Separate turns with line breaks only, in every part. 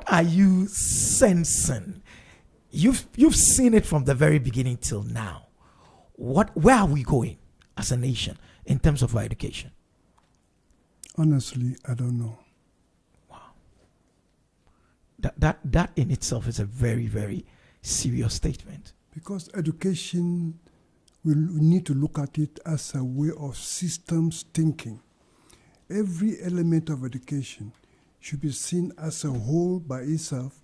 are you sensing? You've seen it from the very beginning till now. Where are we going as a nation in terms of our education?
Honestly, I don't know.
Wow. That in itself is a very, very serious statement.
Because education, we need to look at it as a way of systems thinking. Every element of education should be seen as a whole by itself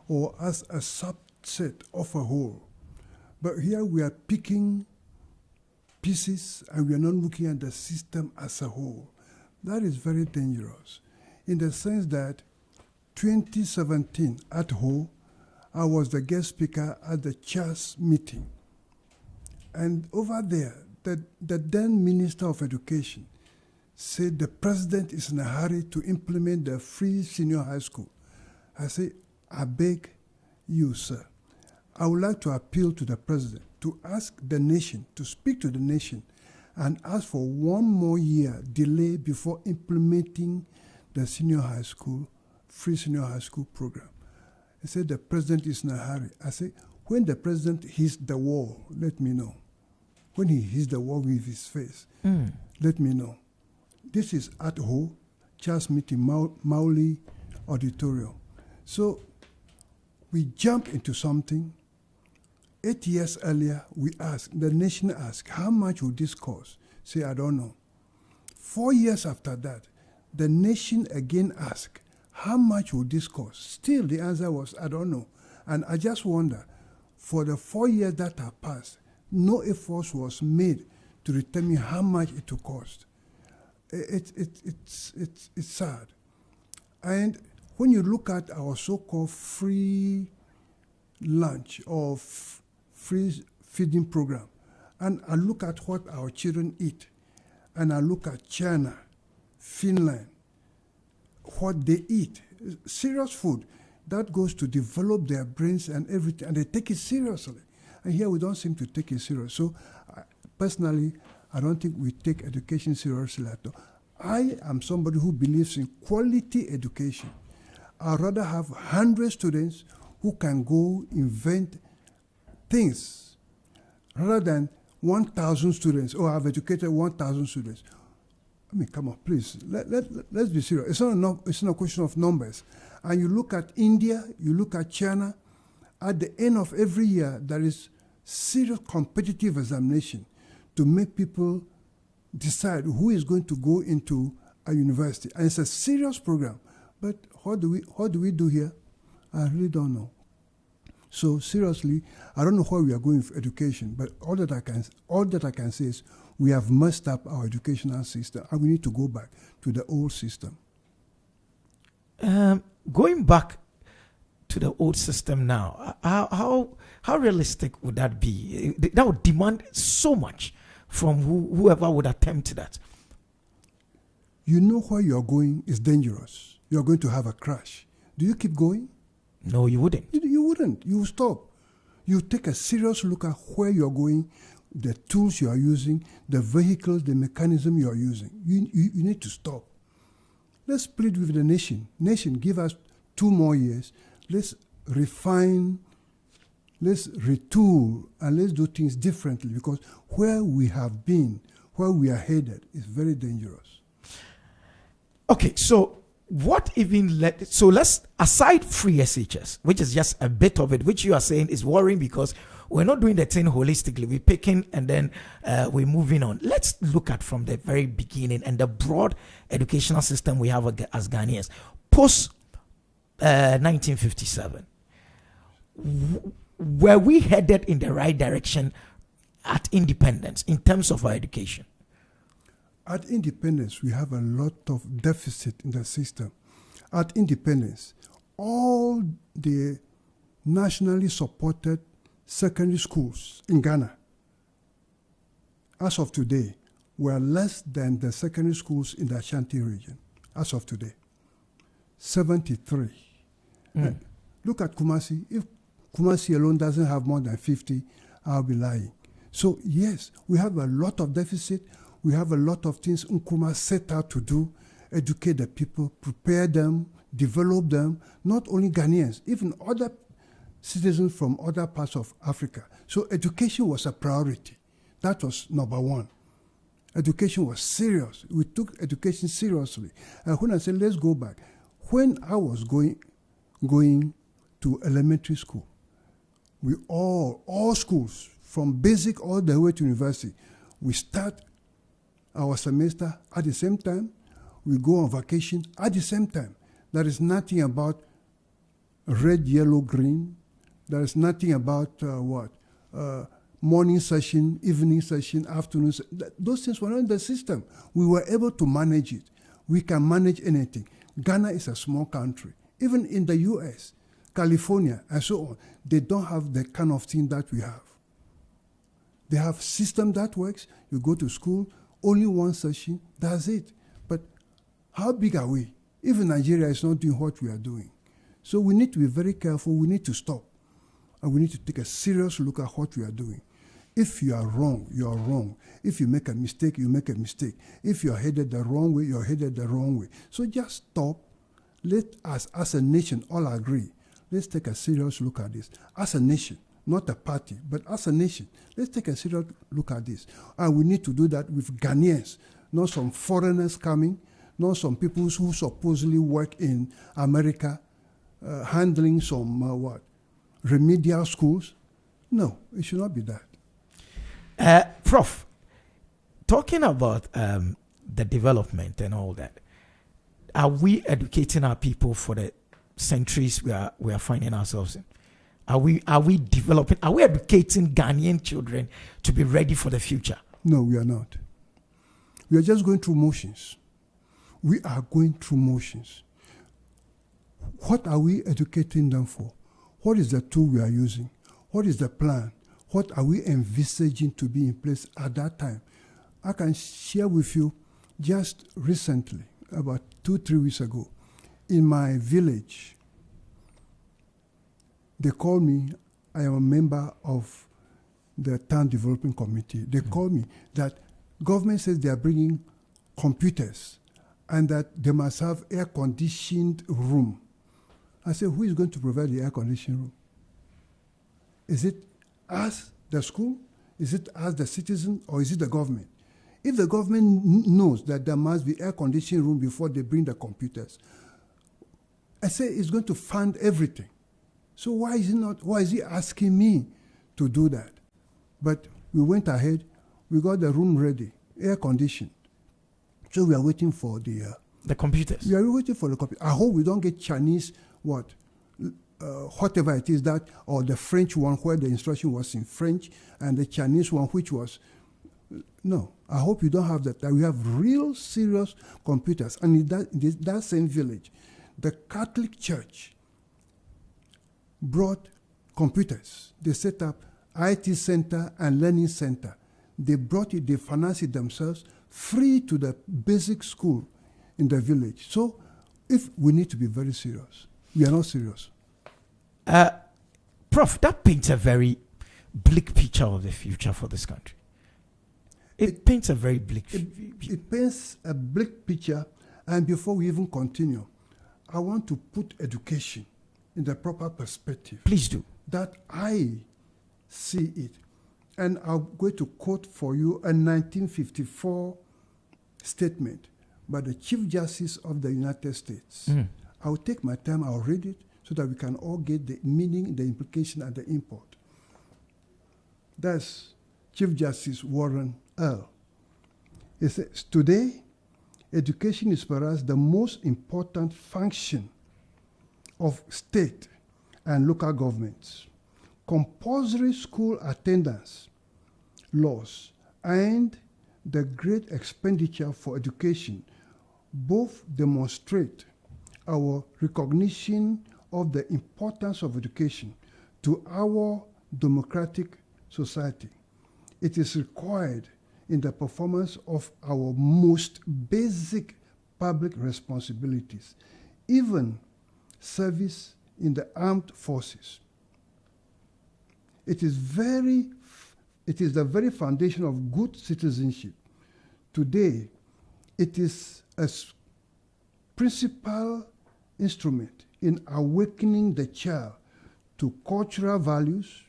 or as a subset of a whole. But here we are picking pieces and we are not looking at the system as a whole. That is very dangerous in the sense that 2017 at Ho, I was the guest speaker at the CHAS meeting. And over there, the then Minister of Education said the president is in a hurry to implement the free senior high school. I say, I beg you, sir, I would like to appeal to the president to ask the nation, to speak to the nation, and ask for one more year delay before implementing the senior high school, free senior high school program. He said the president is in a hurry. I say, when the president hits the wall, let me know. When he hits the wall with his face, let me know. This is at Ho, CHAS meeting, Mauli Auditorium. So we jump into something. 8 years earlier, we asked, the nation asked, how much would this cost? Say, I don't know. 4 years after that, the nation again asked, how much would this cost? Still, the answer was, I don't know. And I just wonder, for the 4 years that have passed, no effort was made to determine how much it will cost. It's sad. And when you look at our so-called free lunch or free feeding program, and I look at what our children eat, and I look at China, Finland, what they eat, serious food, that goes to develop their brains and everything, and they take it seriously. And here we don't seem to take it serious. So personally, I don't think we take education seriously at all. I am somebody who believes in quality education. I'd rather have 100 students who can go invent things rather than 1,000 students. Oh, I've educated 1,000 students. I mean, come on, please. Let's be serious. It's not enough. It's not a question of numbers. And you look at India, you look at China. At the end of every year, there is serious competitive examination to make people decide who is going to go into a university. And it's a serious program. But what do we do here? I really don't know. So seriously, I don't know where we are going for education, but all that I can say is we have messed up our educational system and we need to go back to the old system.
Going back to the old system now, how realistic would that be? That would demand so much from whoever would attempt that.
You know where you are going is dangerous. You are going to have a crash. Do you keep going?
No, you wouldn't.
You wouldn't. You stop. You take a serious look at where you are going, the tools you are using, the vehicles, the mechanism you are using. You need to stop. Let's plead with the nation. Nation, give us 2 more years. Let's refine, let's retool, and let's do things differently, because where we have been, where we are headed, is very dangerous.
Okay, so what even let's, aside free SHS, which is just a bit of it, which you are saying is worrying because we're not doing the thing holistically. We're picking and then we're moving on. Let's look at from the very beginning and the broad educational system we have as Ghanaians. Post 1957, were we headed in the right direction at independence in terms of our education?
At independence, we have a lot of deficit in the system. At independence, all the nationally supported secondary schools in Ghana, as of today, were less than the secondary schools in the Ashanti region, as of today. 73. Look at Kumasi. If Kumasi alone doesn't have more than 50, I'll be lying. So yes, we have a lot of deficit. We have a lot of things Nkrumah set out to do: educate the people, prepare them, develop them, not only Ghanaians, even other citizens from other parts of Africa. So education was a priority. That was number one. Education was serious. We took education seriously. And when I said, let's go back, when I was going to elementary school, we all schools, from basic all the way to university, we start our semester at the same time, we go on vacation at the same time. There is nothing about red, yellow, green. There is nothing about morning session, evening session, afternoon session. Those things were not in the system. We were able to manage it. We can manage anything. Ghana is a small country. Even in the US, California, and so on, they don't have the kind of thing that we have. They have system that works. You go to school, only one session, that's it. But how big are we? Even Nigeria is not doing what we are doing. So we need to be very careful. We need to stop. And we need to take a serious look at what we are doing. If you are wrong, you are wrong. If you make a mistake, you make a mistake. If you are headed the wrong way, you are headed the wrong way. So just stop. Let us, as a nation, all agree. Let's take a serious look at this. As a nation, not a party, but as a nation, let's take a serious look at this. And we need to do that with Ghanaians, not some foreigners coming, not some people who supposedly work in America, handling some remedial schools. No, it should not be that.
Prof, talking about the development and all that, are we educating our people for the centuries we are finding ourselves in? Are we developing? Are we educating Ghanaian children to be ready for the future?
No, we are not. We are just going through motions. We are going through motions. What are we educating them for? What is the tool we are using? What is the plan? What are we envisaging to be in place at that time? I can share with you just recently, about 2-3 weeks ago, in my village, they called me. I am a member of the Town Development Committee. They called me that government says they are bringing computers and that they must have air-conditioned room. I said, who is going to provide the air-conditioned room? Is it us, the school? Is it us, the citizen? Or is it the government? If the government knows that there must be air-conditioned room before they bring the computers, I say it's going to fund everything. So why is he asking me to do that? But we went ahead, we got the room ready, air-conditioned. So we are waiting for the
computers.
We are waiting for the computer. I hope we don't get Chinese, whatever it is that, or the French one where the instruction was in French, and the Chinese one which was, no. I hope you don't have that. That we have real serious computers. And in that same village, the Catholic Church brought computers. They set up IT center and learning center. They brought it, they financed it themselves, free to the basic school in the village. So if we need to be very serious, we are not serious.
Prof, that paints a very bleak picture of the future for this country. It paints a very bleak picture.
It paints a bleak picture, and before we even continue, I want to put education in the proper perspective.
Please do.
That I see it. And I'm going to quote for you a 1954 statement by the Chief Justice of the United States. I'll take my time, I'll read it so that we can all get the meaning, the implication, and the import. That's Chief Justice Warren Earl. He says, today, education is perhaps the most important function of state and local governments. Compulsory school attendance laws and the great expenditure for education both demonstrate our recognition of the importance of education to our democratic society. It is required in the performance of our most basic public responsibilities, even service in the armed forces. It is the very foundation of good citizenship. Today, it is a principal instrument in awakening the child to cultural values,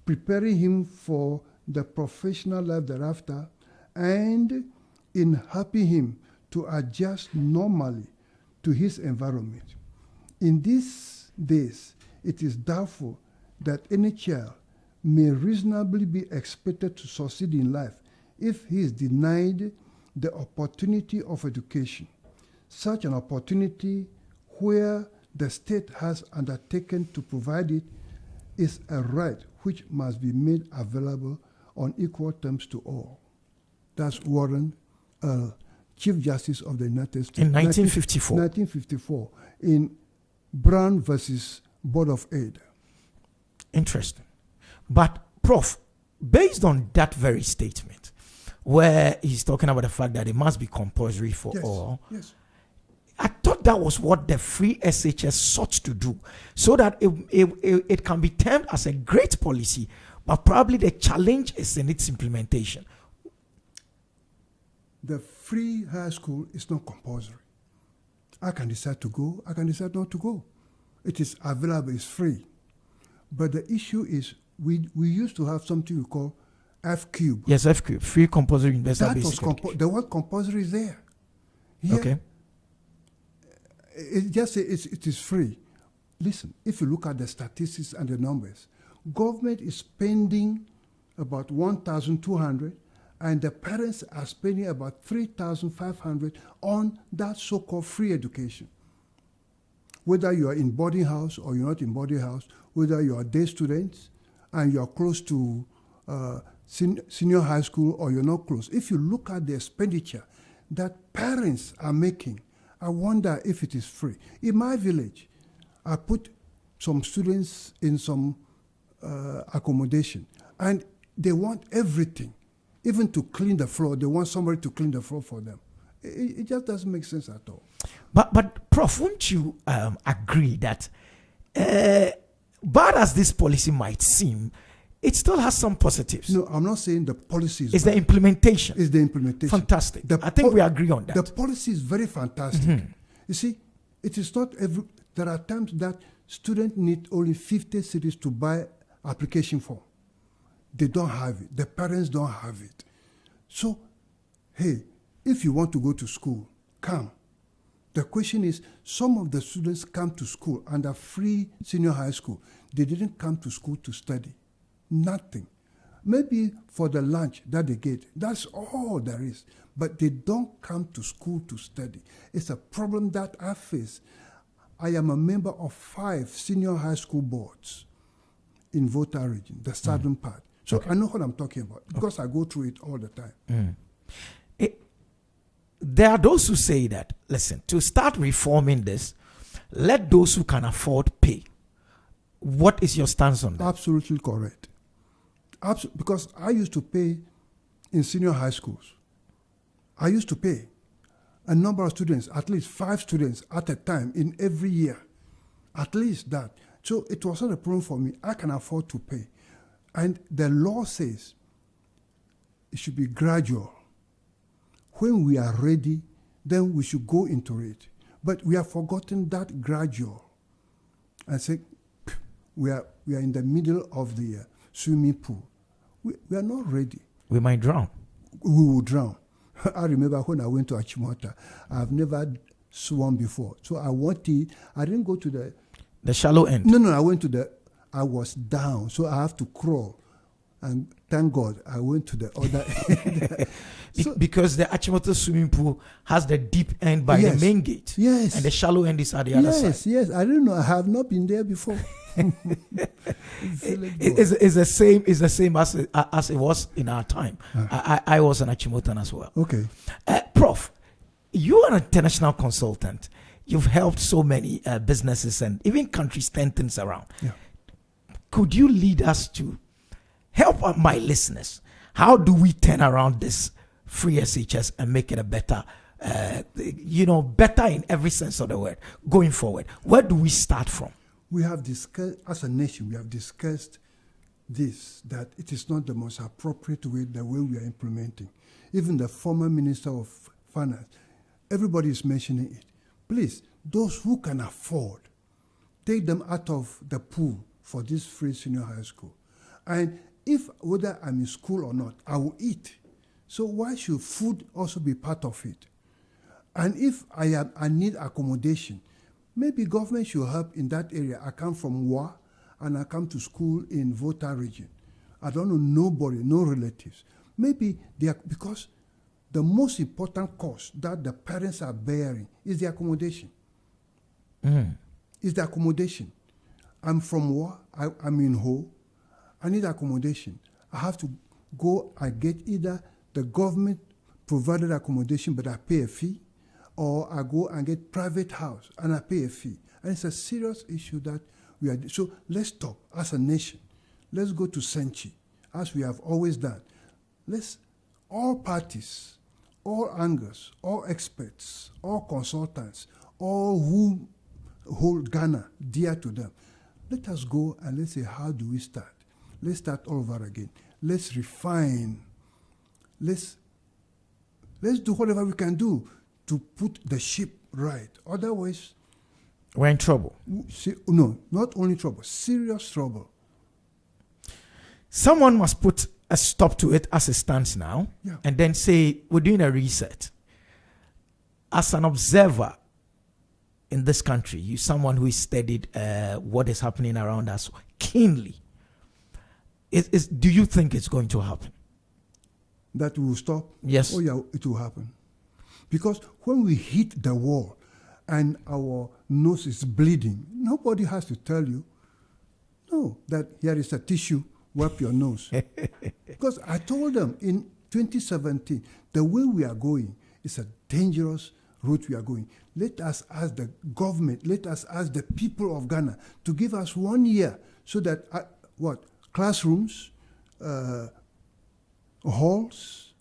preparing him for the professional life thereafter, and in helping him to adjust normally to his environment. In these days, it is doubtful that any child may reasonably be expected to succeed in life if he is denied the opportunity of education. Such an opportunity, where the state has undertaken to provide it, is a right which must be made available on equal terms to all. That's Warren, Chief Justice of the United States.
In 1954.
1954, in Brown versus Board of Aid.
Interesting. But, Prof, based on that very statement, where he's talking about the fact that it must be compulsory for all,
Yes.
I thought that was what the free SHS sought to do, so that it can be termed as a great policy, but probably the challenge is in its implementation.
The free high school is not compulsory. I can decide to go, I can decide not to go. It is available, it's free. But the issue is, we used to have something we call F-cube.
Yes, F-cube, free compulsory universal
That
basic
was
education.
the word compulsory is there. Here,
Okay.
It just it is free. Listen, if you look at the statistics and the numbers, government is spending about 1,200, and the parents are spending about 3,500 on that so-called free education. Whether you are in boarding house or you're not in boarding house, whether you are day students and you are close to senior high school or you're not close. If you look at the expenditure that parents are making, I wonder if it is free. In my village, I put some students in some accommodation, and they want everything. Even to clean the floor, they want somebody to clean the floor for them. It just doesn't make sense at all.
But Prof, won't you agree that bad as this policy might seem, it still has some positives?
No, I'm not saying the policy is
It's
bad.
the implementation.
It's the implementation.
Fantastic. I think we agree on that.
The policy is very fantastic. You see, it is not every. There are times that students need only 50 cedis to buy application form. They don't have it. The parents don't have it. So, hey, if you want to go to school, come. The question is, some of the students come to school under free senior high school. They didn't come to school to study. Nothing. Maybe for the lunch that they get, that's all there is. But they don't come to school to study. It's a problem that I face. I am a member of 5 senior high school boards in Volta region, the southern part. So I know what I'm talking about because I go through it all the time.
There are those who say that, listen, to start reforming this, let those who can afford pay. What is your stance on that?
Absolutely correct. Because I used to pay in senior high schools. I used to pay a number of students, at least 5 students at a time in every year. At least that. So it was not a problem for me. I can afford to pay. And the law says it should be gradual. When we are ready, then we should go into it. But we have forgotten that gradual. And say, we are in the middle of the swimming pool. We are not ready.
We might drown.
We will drown. I remember when I went to Achimota, I've never swum before. So I didn't go to
the shallow end.
No, I was down. So I have to crawl. And thank God I went to the other end.
Because the Achimota swimming pool has the deep end by the main gate.
Yes.
And the shallow end is at the other side.
Yes. I don't know. I have not been there before.
It's the same as it was in our time. I was an Achimotan as well.
Okay.
Prof, you are an international consultant. You've helped so many businesses and even countries turn things around.
Yeah.
Could you lead us to help my listeners? How do we turn around this free SHS and make it a better, better in every sense of the word going forward? Where do we start from?
We have discussed, as a nation, we have discussed this, that it is not the most appropriate way, the way we are implementing. Even the former Minister of Finance, everybody is mentioning it. Please, those who can afford, take them out of the pool for this free senior high school. And if whether I'm in school or not, I will eat. So why should food also be part of it? And if I need accommodation, maybe government should help in that area. I come from Wa, and I come to school in Volta region. I don't know nobody, no relatives. Maybe they are, because the most important cost that the parents are bearing is the accommodation. Is the accommodation. I'm from Wa, I'm in Ho, I need accommodation. I have to go and get either the government provided accommodation, but I pay a fee, or I go and get private house and I pay a fee. And it's a serious issue that we are. So let's talk as a nation. Let's go to Senchi, as we have always done. All parties, all angles, all experts, all consultants, all who hold Ghana dear to them. Let us go and let's say, how do we start? Let's start all over again. Let's refine. Let's do whatever we can do to put the ship right. Otherwise,
we're in trouble.
No, not only trouble, serious trouble.
Someone must put a stop to it as it stands now, and then say, we're doing a reset. As an observer in this country, you someone who has studied what is happening around us keenly, do you think it's going to happen?
That will stop?
Yes.
Oh yeah, it will happen. Because when we hit the wall and our nose is bleeding, nobody has to tell you, no, that here is a tissue, wipe your nose. Because I told them in 2017, the way we are going is a dangerous route we are going. Let us ask the government, let us ask the people of Ghana to give us 1 year so that, classrooms, halls,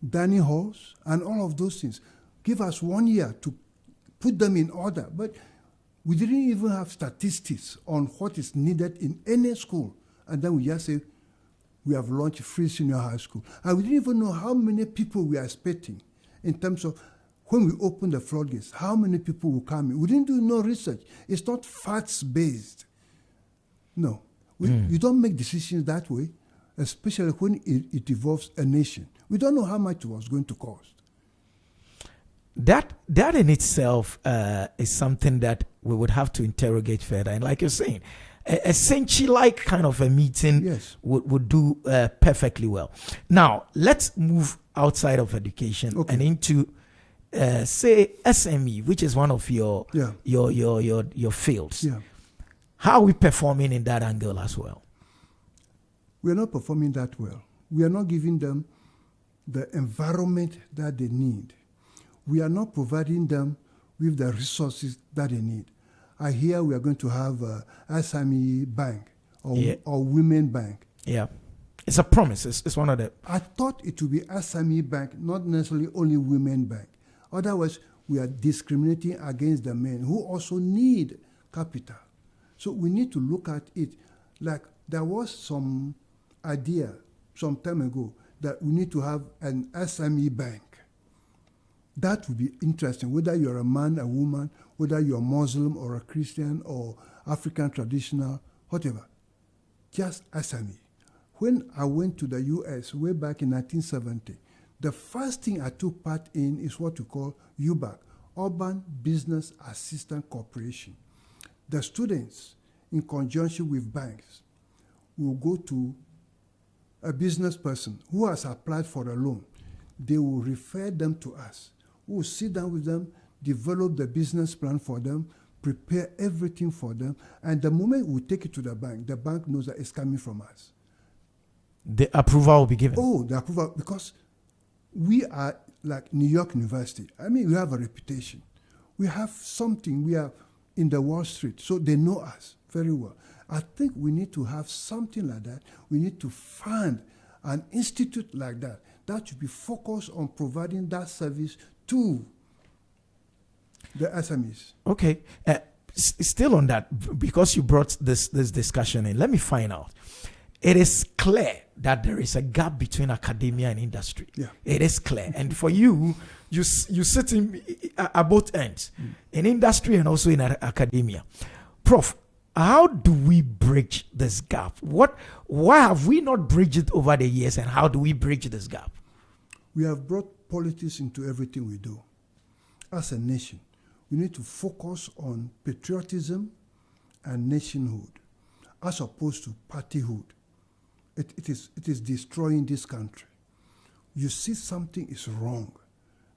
dining halls, and all of those things. Give us 1 year to put them in order. But we didn't even have statistics on what is needed in any school. And then we just say, we have launched free senior high school. And we didn't even know how many people we are expecting in terms of when we open the floodgates, how many people will come in. We didn't do no research. It's not facts-based. No. You don't make decisions that way, especially when it involves a nation. We don't know how much it was going to cost.
That in itself is something that we would have to interrogate further. And like you're saying, a Senchi-like kind of a meeting would do perfectly well. Now, let's move outside of education and into, say, SME, which is one of your fields.
Yeah.
How are we performing in that angle as well?
We are not performing that well. We are not giving them the environment that they need. We are not providing them with the resources that they need. I hear we are going to have a SME bank or women bank.
Yeah. It's a promise. It's one of the...
I thought it would be SME bank, not necessarily only women bank. Otherwise, we are discriminating against the men who also need capital. So we need to look at it. Like there was some idea some time ago that we need to have an SME bank. That would be interesting, whether you're a man, a woman, whether you're Muslim or a Christian or African traditional, whatever. Just SME. When I went to the US way back in 1970, the first thing I took part in is what we call UBAC, Urban Business Assistance Corporation. The students, in conjunction with banks, will go to a business person who has applied for a loan. They will refer them to us. We will sit down with them, develop the business plan for them, prepare everything for them, and the moment we take it to the bank knows that it's coming from us.
The approval will be given.
Oh, the approval, because we are like New York University. I mean, we have a reputation. We have something. We are in the Wall Street, so they know us very well. I think we need to have something like that. We need to fund an institute like that. That should be focused on providing that service to the SMEs.
Okay. Still on that, because you brought this discussion in, let me find out. It is clear that there is a gap between academia and industry.
Yeah.
It is clear. And for you, you sit in at both ends, in industry and also in academia. Prof, how do we bridge this gap? Why have we not bridged it over the years, and how do we bridge this gap?
We have brought politics into everything we do. As a nation, we need to focus on patriotism and nationhood, as opposed to partyhood. It is destroying this country. You see something is wrong,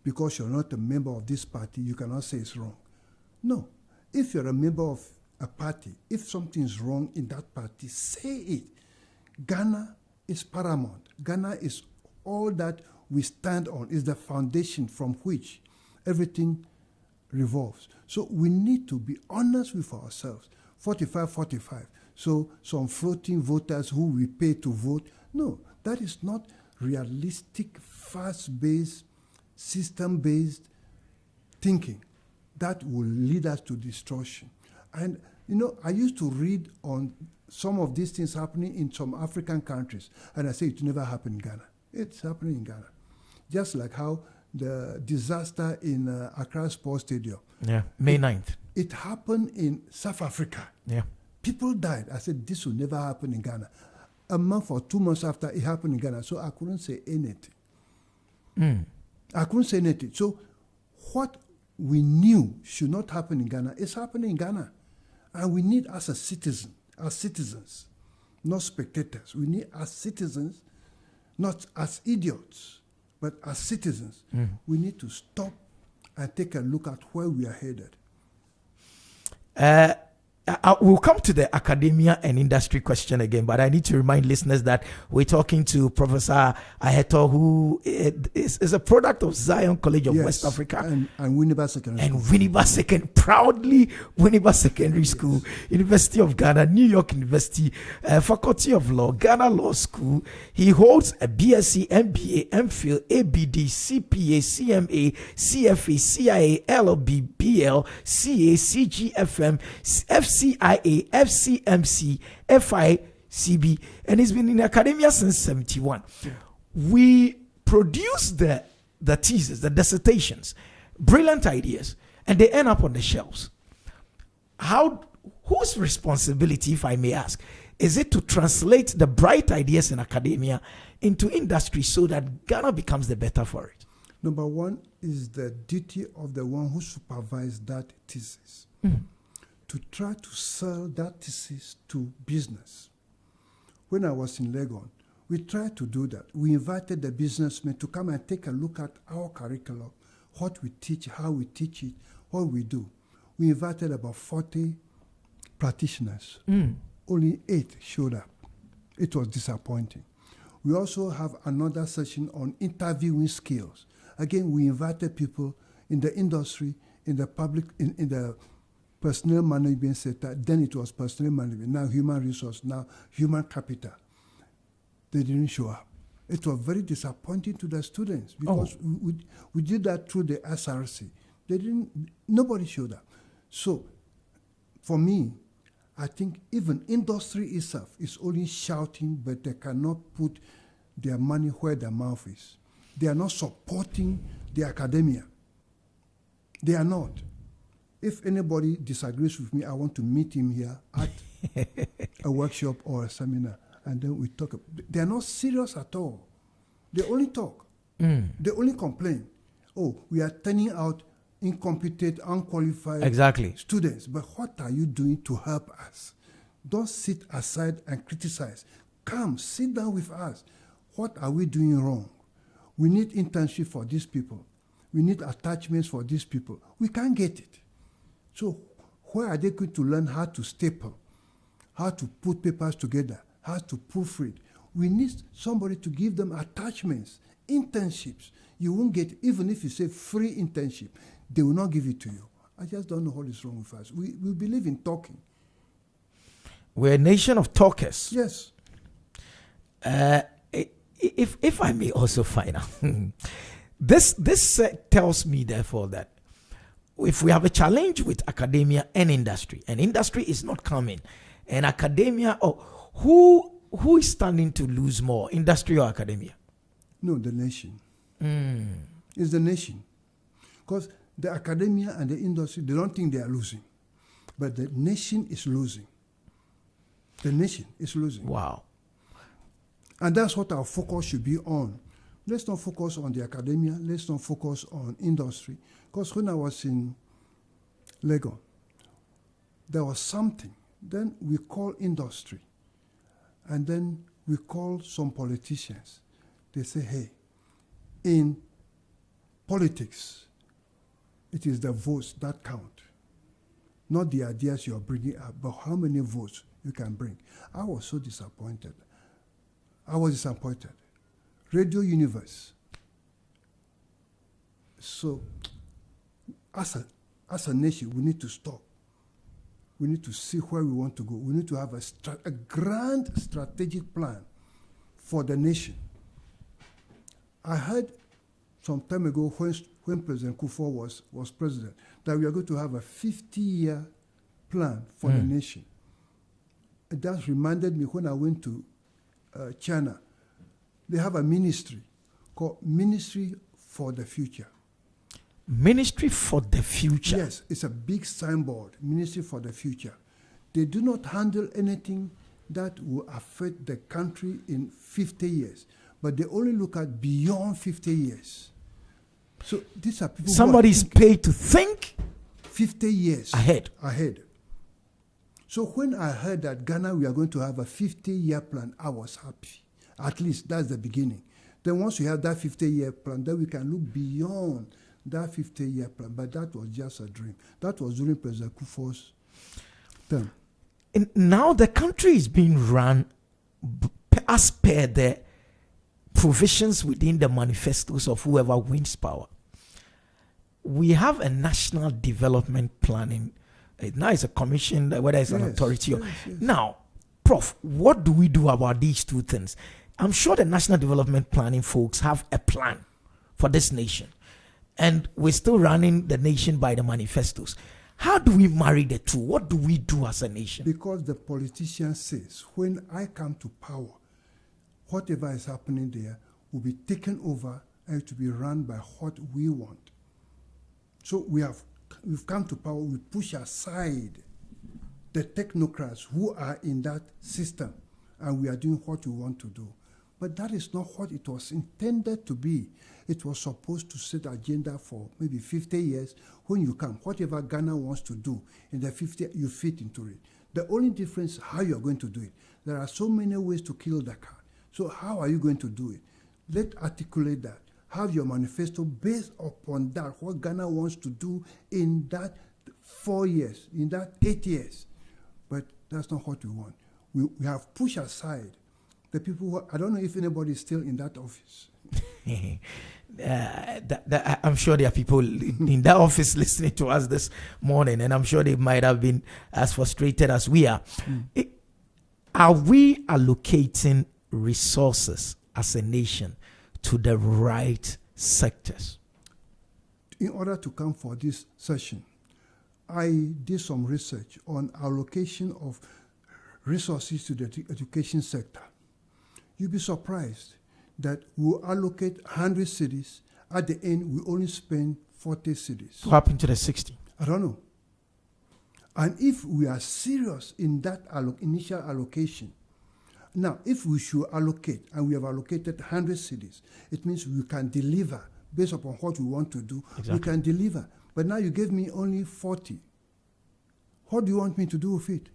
because you're not a member of this party, you cannot say it's wrong. No. If you're a member of a party, if something is wrong in that party, say it. Ghana is paramount. Ghana is all that we stand on, is the foundation from which everything revolves. So we need to be honest with ourselves. 45-45. So some floating voters who we pay to vote. No, that is not realistic, fast-based, system-based thinking. That will lead us to destruction. And, I used to read on some of these things happening in some African countries, and I say it never happened in Ghana. It's happening in Ghana. Just like how the disaster in Accra Sports Stadium.
Yeah, May 9th.
It happened in South Africa.
Yeah.
People died. I said, this will never happen in Ghana. A month or 2 months after, it happened in Ghana. So I couldn't say anything. I couldn't say anything. So what we knew should not happen in Ghana is happening in Ghana. And we need, as citizens, not spectators. We need, as citizens, not as idiots, but as citizens, we need to stop and take a look at where we are headed.
We'll come to the academia and industry question again, but I need to remind listeners that we're talking to Professor Aheto, who is a product of Zion College of West Africa.
And Winneba Secondary School.
And Winneba proudly Winneba Secondary School, University of Ghana, New York University, Faculty of Law, Ghana Law School. He holds a BSc, MBA, MPhil, ABD, CPA, CMA, CFA, CIA, LLB, BL, CA, CGFM, FCIA, FCMC, FICB, and he's been in academia since 71. Yeah. We produce the thesis, the dissertations, brilliant ideas, and they end up on the shelves. Whose responsibility, if I may ask, is it to translate the bright ideas in academia into industry so that Ghana becomes the better for it?
Number one is the duty of the one who supervised that thesis. To try to sell that thesis to business. When I was in Legon, we tried to do that. We invited the businessmen to come and take a look at our curriculum, what we teach, how we teach it, what we do. We invited about 40 practitioners. Only 8 showed up. It was disappointing. We also have another session on interviewing skills. Again, we invited people in the industry, in the public, in the personnel management sector. Then it was personnel management, now human resource, now human capital. They didn't show up. It was very disappointing to the students because we did that through the SRC. Nobody showed up. So for me, I think even industry itself is only shouting, but they cannot put their money where their mouth is. They are not supporting the academia. They are not. If anybody disagrees with me, I want to meet him here at a workshop or a seminar, and then we talk. They are not serious at all. They only talk. They only complain. Oh, we are turning out incompetent, unqualified students. But what are you doing to help us? Don't sit aside and criticize. Come, sit down with us. What are we doing wrong? We need internship for these people. We need attachments for these people. We can't get it. So where are they going to learn how to staple, how to put papers together, how to proofread? We need somebody to give them attachments, internships. You won't get, even if you say free internship, they will not give it to you. I just don't know what is wrong with us. We believe in talking.
We're a nation of talkers.
Yes.
If I may also find out, this tells me therefore that if we have a challenge with academia and industry is not coming, and academia, who is standing to lose more, industry or academia?
No, the nation. It's the nation. Because the academia and the industry, they don't think they are losing. But the nation is losing. The nation is losing.
Wow.
And that's what our focus should be on. Let's not focus on the academia. Let's not focus on industry. Because when I was in Lagos, there was something. Then we call industry. And then we call some politicians. They say, hey, in politics, it is the votes that count. Not the ideas you're bringing up, but how many votes you can bring. I was so disappointed. Radio Universe. So, as a nation, we need to stop. We need to see where we want to go. We need to have a grand strategic plan for the nation. I heard some time ago when President Kufuor was president that we are going to have a 50-year plan for the nation. It just reminded me when I went to China. They have a ministry called Ministry for the Future.
Ministry for the Future.
Yes, it's a big signboard, Ministry for the Future. They do not handle anything that will affect the country in 50 years, but they only look at beyond 50 years. So these are people
Somebody's paid to think
50 years
ahead.
So when I heard that Ghana, we are going to have a 50-year plan, I was happy. At least that's the beginning. Then once we have that 50-year plan, then we can look beyond that 50-year plan. But that was just a dream. That was during President Kufuor's term.
And now the country is being run as per the provisions within the manifestos of whoever wins power. We have a national development planning. Now it's a commission, whether it's an authority. Yes. Now, Prof, what do we do about these two things? I'm sure the national development planning folks have a plan for this nation. And we're still running the nation by the manifestos. How do we marry the two? What do we do as a nation?
Because the politician says, when I come to power, whatever is happening there will be taken over and to be run by what we want. So we've come to power, we push aside the technocrats who are in that system, and we are doing what we want to do. But that is not what it was intended to be. It was supposed to set agenda for maybe 50 years. When you come, whatever Ghana wants to do in the 50, you fit into it. The only difference is how you are going to do it. There are so many ways to kill the cat. So how are you going to do it? Let's articulate that. Have your manifesto based upon that, what Ghana wants to do in that 4 years, in that 8 years. But that's not what we want. We have pushed aside the people who, I don't know if anybody is still in that office.
I'm sure there are people in that office listening to us this morning, and I'm sure they might have been as frustrated as we are. Are we allocating resources as a nation to the right sectors?
In order to come for this session, I did some research on allocation of resources to the education sector. You'll be surprised that we'll allocate 100 cities. At the end, we only spend 40 cities.
What happened to the 60?
I don't know. And if we are serious in that initial allocation, now, if we should allocate, and we have allocated 100 cities, it means we can deliver based upon what we want to do. Exactly. We can deliver. But now you gave me only 40. What do you want me to do with it?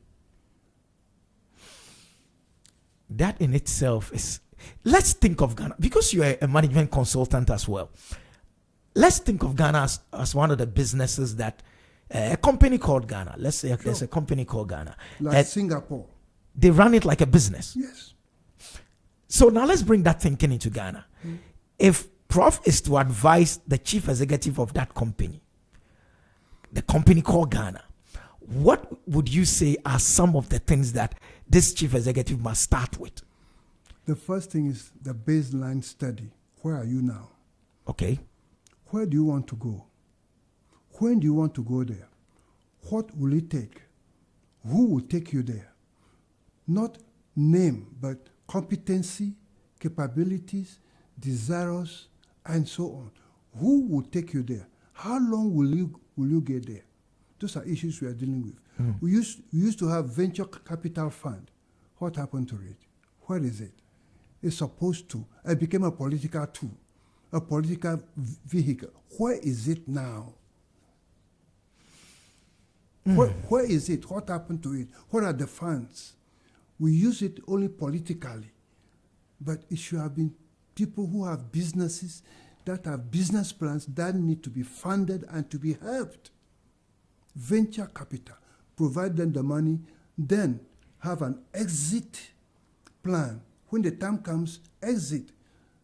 That in itself is... Let's think of Ghana, because you are a management consultant as well. Let's think of Ghana as one of the businesses that... a company called Ghana. Let's say there's a company called Ghana.
Like Singapore.
They run it like a business.
Yes.
So now let's bring that thinking into Ghana. If Prof is to advise the chief executive of that company, the company called Ghana, what would you say are some of the things that this chief executive must start with?
The first thing is the baseline study. Where are you now?
Okay.
Where do you want to go? When do you want to go there? What will it take? Who will take you there? Not name, but competency, capabilities, desires, and so on. Who will take you there? How long will you get there? Those are issues we are dealing with. We used to have venture capital fund. What happened to it? Where is it? It's supposed to. It became a political tool, a political vehicle. Where is it now? Where is it? What happened to it? What are the funds? We use it only politically. But it should have been people who have businesses, that have business plans that need to be funded and to be helped. Venture capital, provide them the money, then have an exit plan. When the time comes, exit,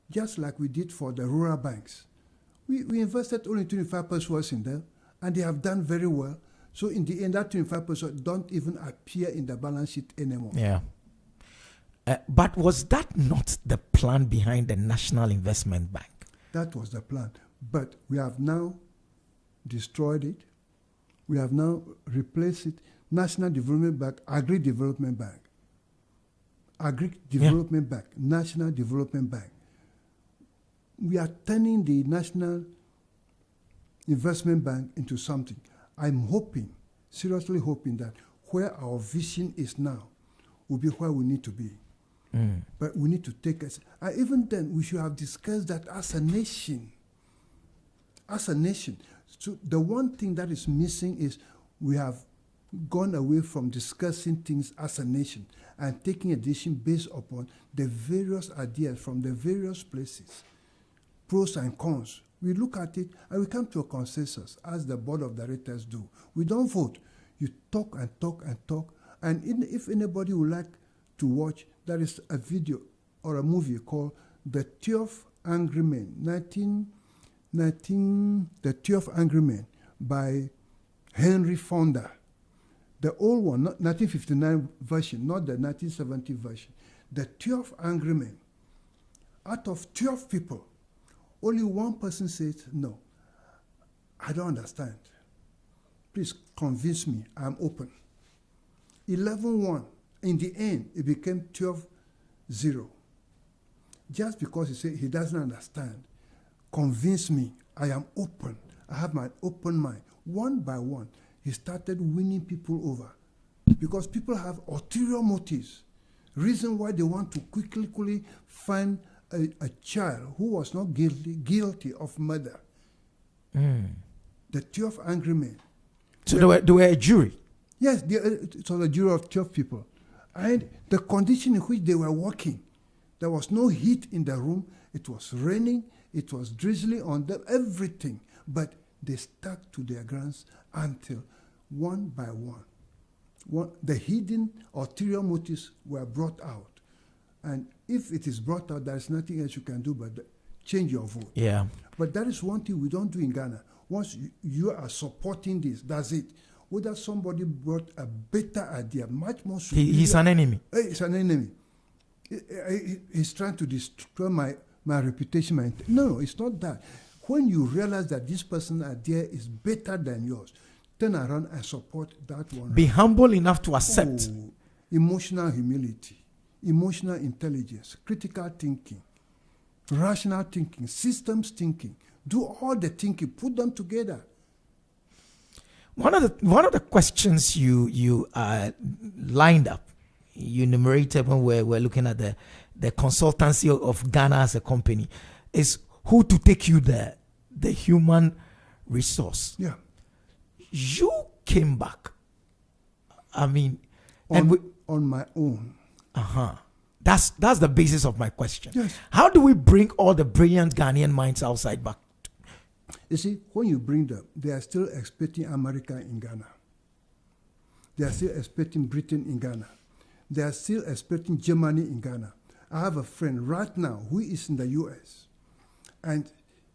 just like we did for the rural banks. We invested only 25% in them, and they have done very well. So in the end, that 25% don't even appear in the balance sheet anymore.
Yeah. But was that not the plan behind the National Investment Bank?
That was the plan. But we have now destroyed it. We have now replaced it. National Development Bank, Agri-Development Bank. Agri-Development Bank, National Development Bank. We are turning the National Investment Bank into something. I'm hoping, seriously hoping, that where our vision is now will be where we need to be. But we need to take us. Even then, we should have discussed that as a nation. As a nation. So the one thing that is missing is we have gone away from discussing things as a nation and taking a decision based upon the various ideas from the various places, pros and cons. We look at it and we come to a consensus, as the board of directors do. We don't vote. You talk and talk and talk. And if anybody would like to watch, there is a video or a movie called The 12 Angry Men, The 12 Angry Men by Henry Fonda. The old one, not 1959 version, not the 1970 version. The 12 Angry Men. Out of 12 people, only one person said, no, I don't understand. Please convince me, I'm open. 11-1. In the end, it became 12-0. Just because he said he doesn't understand, convince me, I am open. I have my open mind. One by one, he started winning people over. Because people have ulterior motives. Reason why they want to quickly find a child who was not guilty of murder. The 12 Angry Men.
So they were a jury?
Yes, it was a jury of 12 people. And the condition in which they were working, there was no heat in the room. It was raining. It was drizzling on them, everything. But they stuck to their grounds until one by one, the hidden ulterior motives were brought out. And if it is brought out, there is nothing else you can do but change your vote.
Yeah.
But that is one thing we don't do in Ghana. Once you are supporting this, that's it. Whether somebody brought a better idea, much more superior.
He's an enemy.
He's an enemy. He's trying to destroy my reputation. No, it's not that. When you realize that this person's idea is better than yours, turn around and support that one.
Be humble enough to accept.
Emotional humility, emotional intelligence, critical thinking, rational thinking, systems thinking. Do all the thinking, put them together.
One of the questions you lined up, you enumerated when we're looking at the consultancy of Ghana as a company, is who to take you the human resource.
Yeah.
You came back. I mean,
on my own.
That's the basis of my question.
Yes.
How do we bring all the brilliant Ghanaian minds outside back?
You see, when you bring them, they are still expecting America in Ghana. They are still expecting Britain in Ghana. They are still expecting Germany in Ghana. I have a friend right now who is in the US, and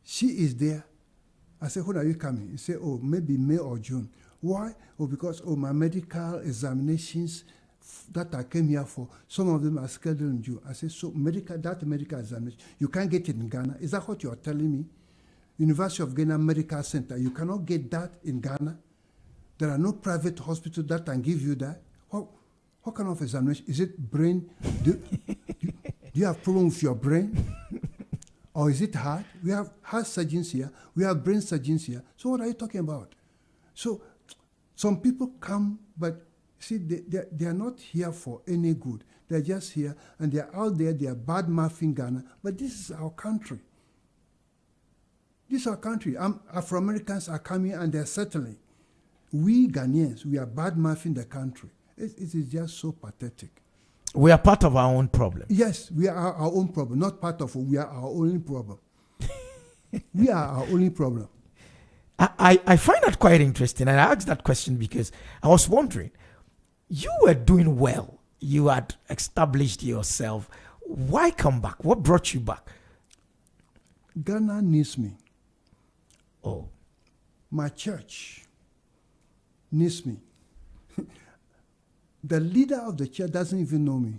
she is there. I said, when are you coming? He said, oh, maybe May or June. Why? Oh, because my medical examinations that I came here for, some of them are scheduled in June. I said, so that medical examination, you can't get it in Ghana. Is that what you are telling me? University of Ghana Medical Center, you cannot get that in Ghana? There are no private hospitals that can give you that? What kind of examination? Is it brain? Do you have problem with your brain? Or is it heart? We have heart surgeons here. We have brain surgeons here. So what are you talking about? So some people come, but see, they are not here for any good. They're just here, and they're out there. They are bad-mouthing Ghana. But this is our country. This is our country. Afro-Americans are coming, and they're settling. We Ghanaians, we are bad-mouthing the country. It is just so pathetic.
We are part of our own problem.
Yes, we are our own problem. Not part of it. We are our only problem. We are our only problem.
I find that quite interesting. And I asked that question because I was wondering, you were doing well. You had established yourself. Why come back? What brought you back?
Ghana needs me.
Oh.
My church needs me. The leader of the church doesn't even know me.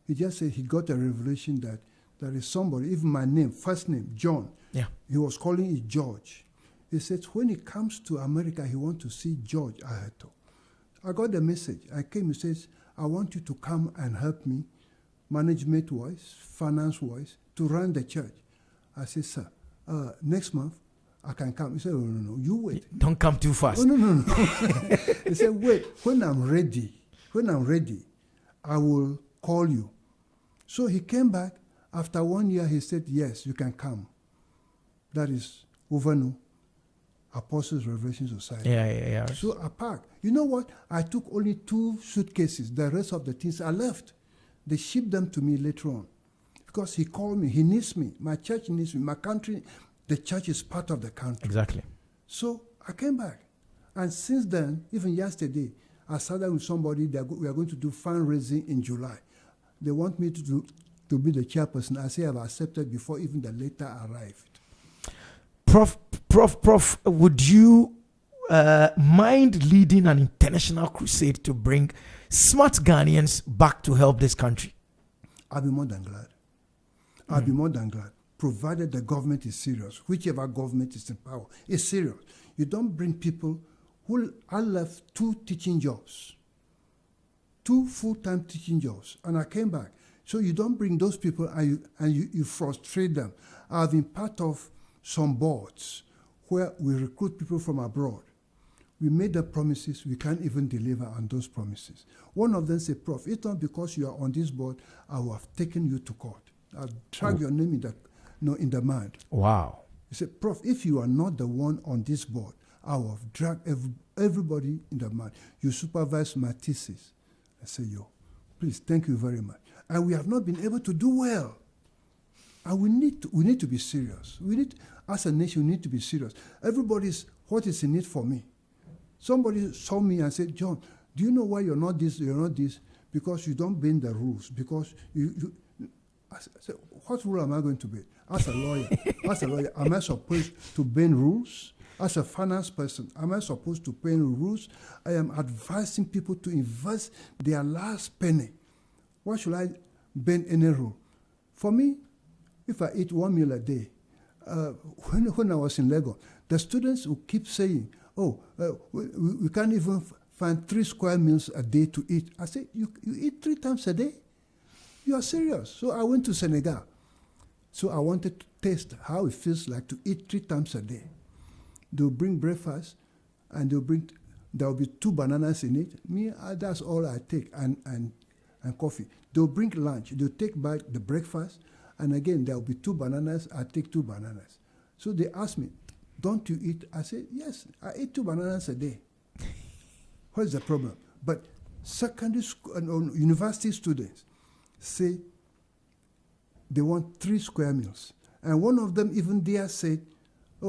He just said he got a revelation that there is somebody, even my name, first name, John.
Yeah.
He was calling it George. He said when he comes to America, he wants to see George Aheto. I got the message. I came, he says, I want you to come and help me, management-wise, finance-wise, to run the church. I said, sir, next month, I can come. He said, no, you wait.
Don't come too fast.
Oh, no. He said, wait, when I'm ready, I will call you. So he came back. After 1 year, he said, yes, you can come. That is Uvanu, Apostles Revelation Society.
Yeah.
So I packed. You know what? I took only 2 suitcases. The rest of the things I left. They shipped them to me later on. Because he called me. He needs me. My church needs me. My country, the church is part of the country.
Exactly.
So I came back. And since then, even yesterday, I started with somebody that we are going to do fundraising in July. They want me to be the chairperson. I say I've accepted before even the letter arrived.
Prof, would you mind leading an international crusade to bring smart Ghanaians back to help this country?
I'll be more than glad. I'll be more than glad, provided the government is serious. Whichever government is in power is serious. You don't bring people who I left 2 teaching jobs, 2 full-time teaching jobs, and I came back. So you don't bring those people and you frustrate them. I've been part of some boards where we recruit people from abroad. We made the promises, we can't even deliver on those promises. One of them said, Prof, it's not because you are on this board, I will have taken you to court. I'll drag your name in the mud.
Wow.
He said, Prof, if you are not the one on this board, I will have dragged everybody in the mud. You supervise my thesis. I say, please, thank you very much. And we have not been able to do well. And we need to be serious. As a nation, we need to be serious. What is in it for me? Somebody saw me and said, John, do you know why you're not this, Because you don't bend the rules. Because I said, what rule am I going to bend? As a lawyer, am I supposed to bend rules? As a finance person, am I supposed to bend rules? I am advising people to invest their last penny. Why should I bend any rule? For me, if I eat 1 meal a day, when I was in Lagos, the students would keep saying, we can't even find 3 square meals a day to eat. I said, you eat 3 times a day? You are serious. So I went to Senegal. So I wanted to taste how it feels like to eat 3 times a day. They'll bring breakfast, and there will be 2 bananas in it. That's all I take, and coffee. They'll bring lunch. They'll take back the breakfast, and again, there will be 2 bananas. I take 2 bananas. So they asked me, don't you eat? I said, yes, I eat 2 bananas a day. What is the problem? But secondary school and university students say they want 3 square meals. And one of them even there said,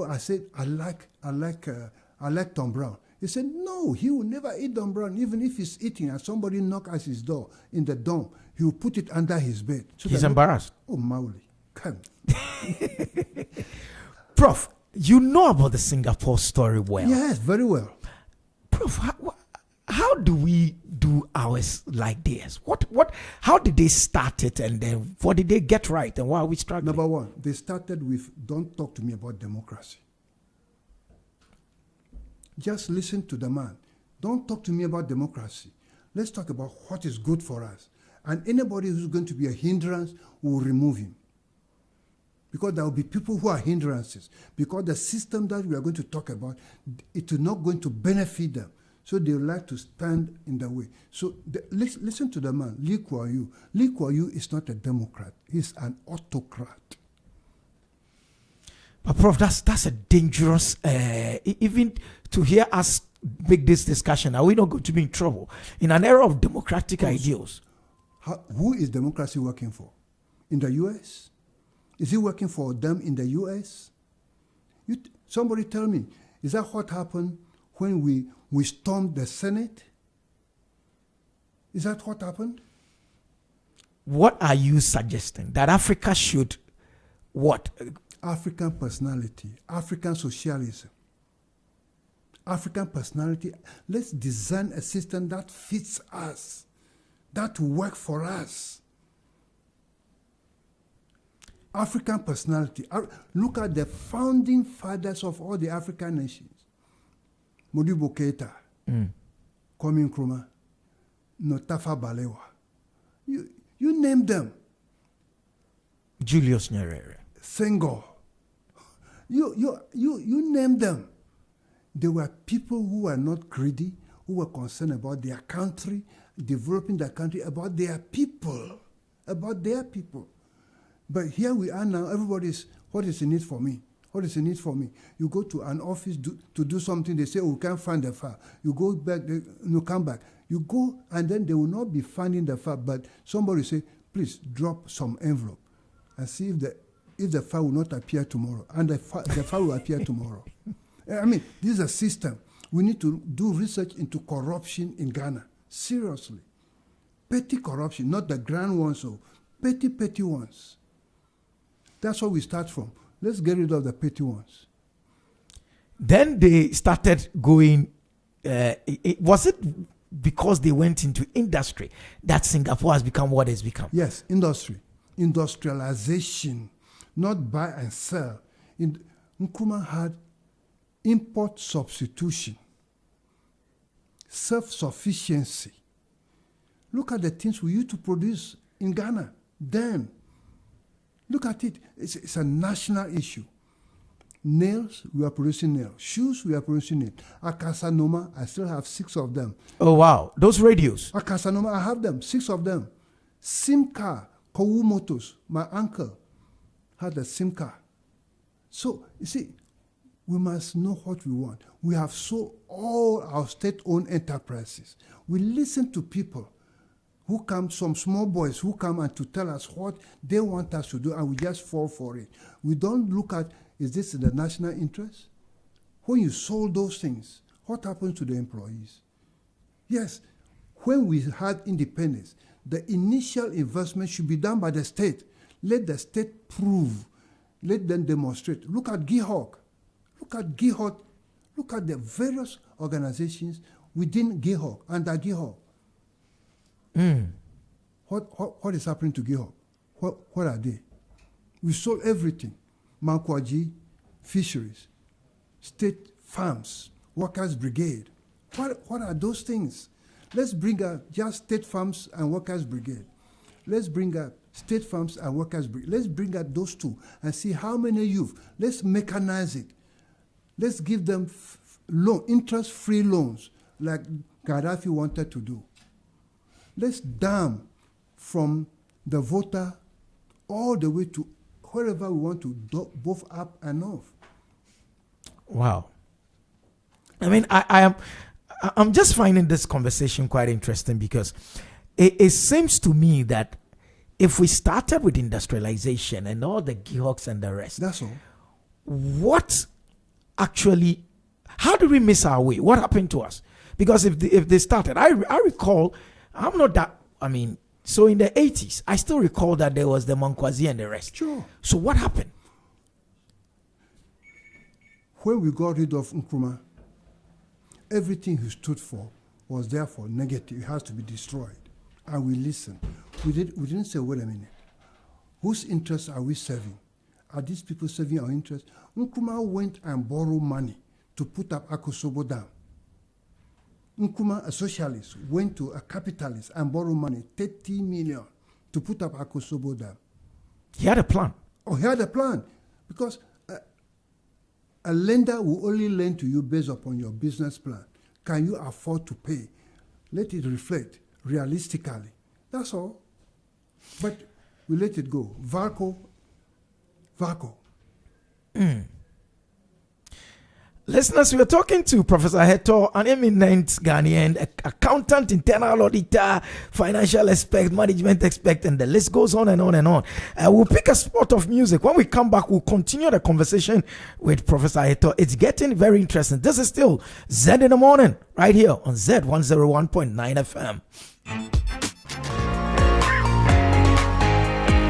I said, I like Tom Brown. He said, no, he will never eat Tom Brown. Even if he's eating and somebody knocks at his door in the dorm, he will put it under his bed. So
he's embarrassed.
Mauli, come.
Prof, you know about the Singapore story well.
Yes, very well.
Prof, how do we do ours like this? How did they start it, and then what did they get right, and why are we struggling?
Number 1, they started with, don't talk to me about democracy. Just listen to the man. Don't talk to me about democracy. Let's talk about what is good for us. And anybody who's going to be a hindrance, will remove him. Because there will be people who are hindrances. Because the system that we are going to talk about, it is not going to benefit them. So they would like to stand in the way. So listen to the man, Lee Kuan Yew. Lee Kuan Yew is not a Democrat. He's an autocrat.
But Prof, that's a dangerous, even to hear us make this discussion, are we not going to be in trouble? In an era of democratic ideals.
Who is democracy working for? In the U.S.? Is it working for them in the U.S.? Somebody tell me, is that what happened when we stormed the Senate? Is that what happened?
What are you suggesting? That Africa should what?
African personality, African socialism, African personality. Let's design a system that fits us, that will work for us. African personality. Look at the founding fathers of all the African nations. Modibo Keita, Kwame Nkrumah, Tafawa Balewa. You name them.
Julius Nyerere.
Senghor. You name them. They were people who were not greedy, who were concerned about their country, developing their country, about their people. But here we are now, everybody's, what is in it for me? What is in it for me? You go to an office to do something, they say, oh, we can't find the file. You go back, you come back. You go, and then they will not be finding the file, but somebody say, please drop some envelope and see if the file will not appear tomorrow. And the file will appear tomorrow. I mean, this is a system. We need to do research into corruption in Ghana. Seriously. Petty corruption, not the grand ones, so petty ones. That's where we start from. Let's get rid of the petty ones.
Then they started going, was it because they went into industry that Singapore has become what it's become?
Yes, industry. Industrialization, not buy and sell. Nkrumah had import substitution, self-sufficiency. Look at the things we used to produce in Ghana then. Look at it. It's a national issue. Nails, we are producing nails. Shoes, we are producing nails. Akasanoma, I still have 6 of them.
Oh, wow. Those radios.
Akasanoma, I have them, 6 of them. SIM car, Kowu Motors, my uncle had a SIM car. So, you see, we must know what we want. We have sold all our state-owned enterprises. We listen to people who come, some small boys who come and to tell us what they want us to do, and we just fall for it. We don't look at, is this in the national interest? When you sold those things, what happened to the employees? Yes, when we had independence, the initial investment should be done by the state. Let the state prove. Let them demonstrate. Look at GIHOC. Look at GIHOC. Look at the various organizations within GIHOC, under GIHOC. What is happening to GIHOC? What are they? We sold everything. Mankwaji, fisheries, state farms, workers' brigade. What are those things? Let's bring up just state farms and workers' brigade. Let's bring up state farms and workers' brigade. Let's bring up those two and see how many youth. Let's mechanize it. Let's give them interest-free loans like Gaddafi wanted to do. Let's dam from the voter all the way to wherever we want to, both up and off.
Wow. I mean, I'm just finding this conversation quite interesting because it seems to me that if we started with industrialization and all the GIHOCs and the rest,
that's all.
What actually, how did we miss our way? What happened to us? Because if they started, I recall, I'm not that, so in the 80s, I still recall that there was the Mankwazi and the rest.
Sure.
So what happened?
When we got rid of Nkrumah, everything he stood for was therefore negative. It has to be destroyed. And we listened. We didn't say, wait a minute. Whose interests are we serving? Are these people serving our interests? Nkrumah went and borrowed money to put up Akosobo Dam. Nkrumah, a socialist, went to a capitalist and borrowed money, 30 million, to put up Akosobo Dam.
He had a plan.
Or he had a plan. Because a lender will only lend to you based upon your business plan. Can you afford to pay? Let it reflect realistically. That's all. But we let it go. Varco.
Listeners, we are talking to Professor Aheto, an eminent Ghanaian accountant, internal auditor, financial expert, management expert, and the list goes on and on and on. We'll pick a spot of music. When we come back, we'll continue the conversation with Professor Aheto. It's getting very interesting. This is still Z in the Morning, right here on Z101.9 FM.